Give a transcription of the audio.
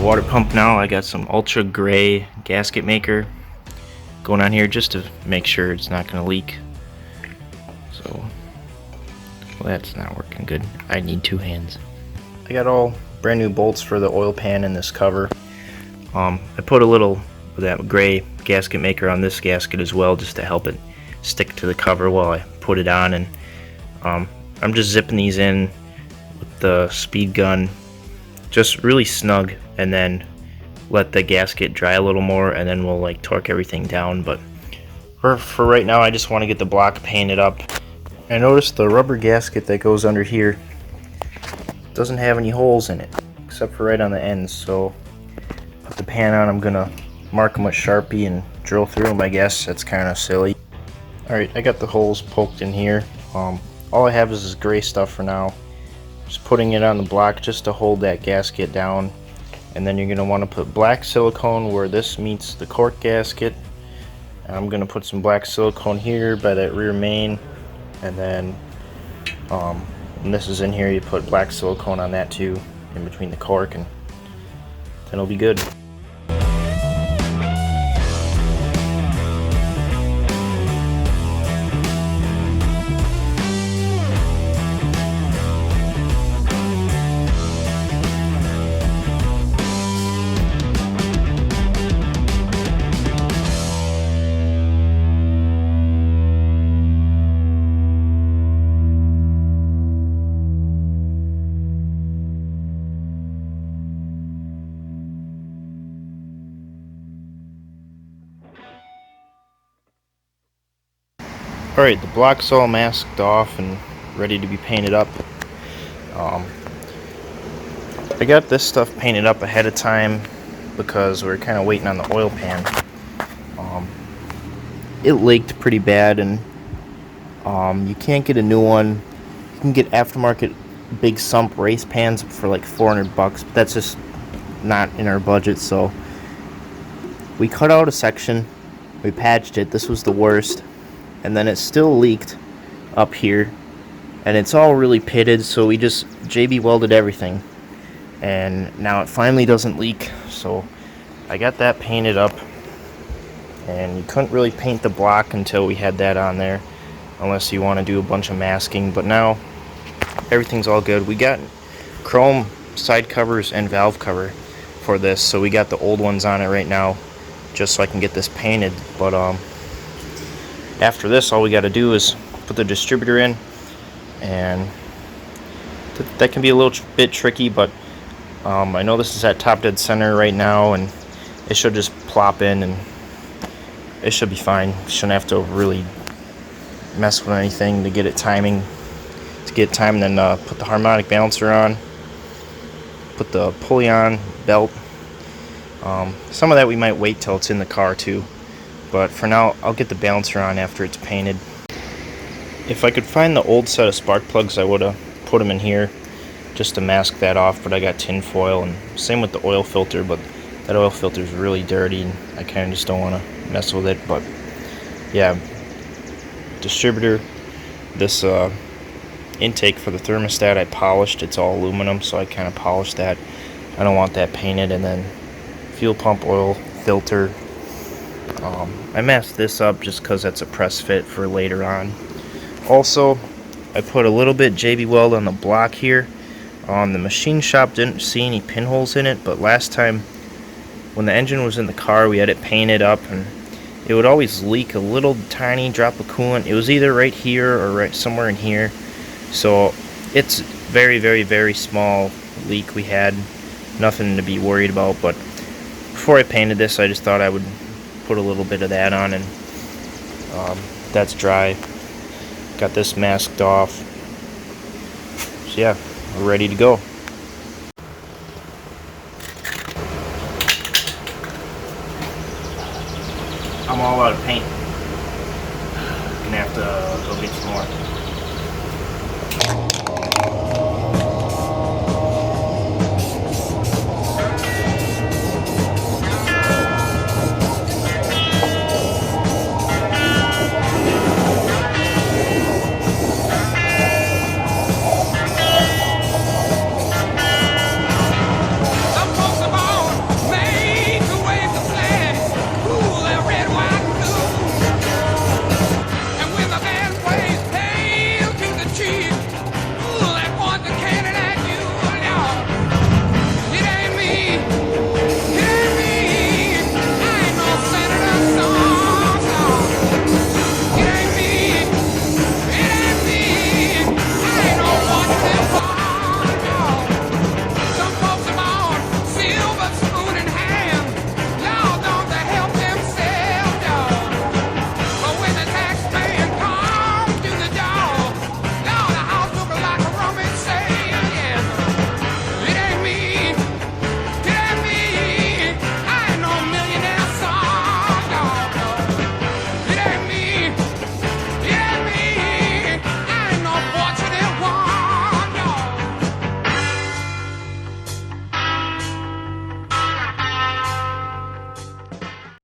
water pump now. I got some ultra gray gasket maker going on here just to make sure it's not going to leak. So, well, that's not working good. I need two hands. I got all brand new bolts for the oil pan in this cover. I put a little of that gray gasket maker on this gasket as well, just to help it stick to the cover while I put it on. And I'm just zipping these in with the speed gun, just really snug, and then let the gasket dry a little more, and then we'll like torque everything down. But for right now, I just want to get the block painted up. I noticed the rubber gasket that goes under here doesn't have any holes in it except for right on the ends. So put the pan on, I'm gonna mark them with Sharpie and drill through them. I guess that's kind of silly. Alright, I got the holes poked in here. All I have is this gray stuff for now. Just putting it on the block just to hold that gasket down. And then you're going to want to put black silicone where this meets the cork gasket. And I'm going to put some black silicone here by that rear main. And then when this is in here, you put black silicone on that too, in between the cork, and then it'll be good. Alright, the block's all masked off and ready to be painted up. I got this stuff painted up ahead of time because we're kind of waiting on the oil pan. It leaked pretty bad, and you can't get a new one. You can get aftermarket big sump race pans for like $400, but that's just not in our budget. So we cut out a section, we patched it. This was the worst. And then it still leaked up here, and it's all really pitted, so we just JB welded everything, and now it finally doesn't leak. So I got that painted up, and you couldn't really paint the block until we had that on there, unless you want to do a bunch of masking. But now everything's all good. We got chrome side covers and valve cover for this, so we got the old ones on it right now just so I can get this painted. But after this, all we got to do is put the distributor in, and that can be a little bit tricky, but I know this is at top dead center right now, and it should just plop in and it should be fine. Shouldn't have to really mess with anything to get it timing, and then put the harmonic balancer on, put the pulley on, belt. Some of that we might wait till it's in the car too. But for now, I'll get the balancer on after it's painted. If I could find the old set of spark plugs, I would have put them in here just to mask that off, but I got tin foil, and same with the oil filter, but that oil filter is really dirty, and I kind of just don't want to mess with it. But yeah, distributor, this intake for the thermostat I polished. It's all aluminum, so I kind of polished that. I don't want that painted. And then fuel pump oil filter. I masked this up just because that's a press fit for later on. Also, I put a little bit JB Weld on the block here. The machine shop didn't see any pinholes in it, but last time when the engine was in the car, we had it painted up, and it would always leak a little tiny drop of coolant. It was either right here or right somewhere in here. So it's very, very, very small leak we had. Nothing to be worried about. But before I painted this, I just thought I would put a little bit of that on, and that's dry. Got this masked off. So yeah, we're ready to go. I'm all out of paint. Gonna have to go get some more.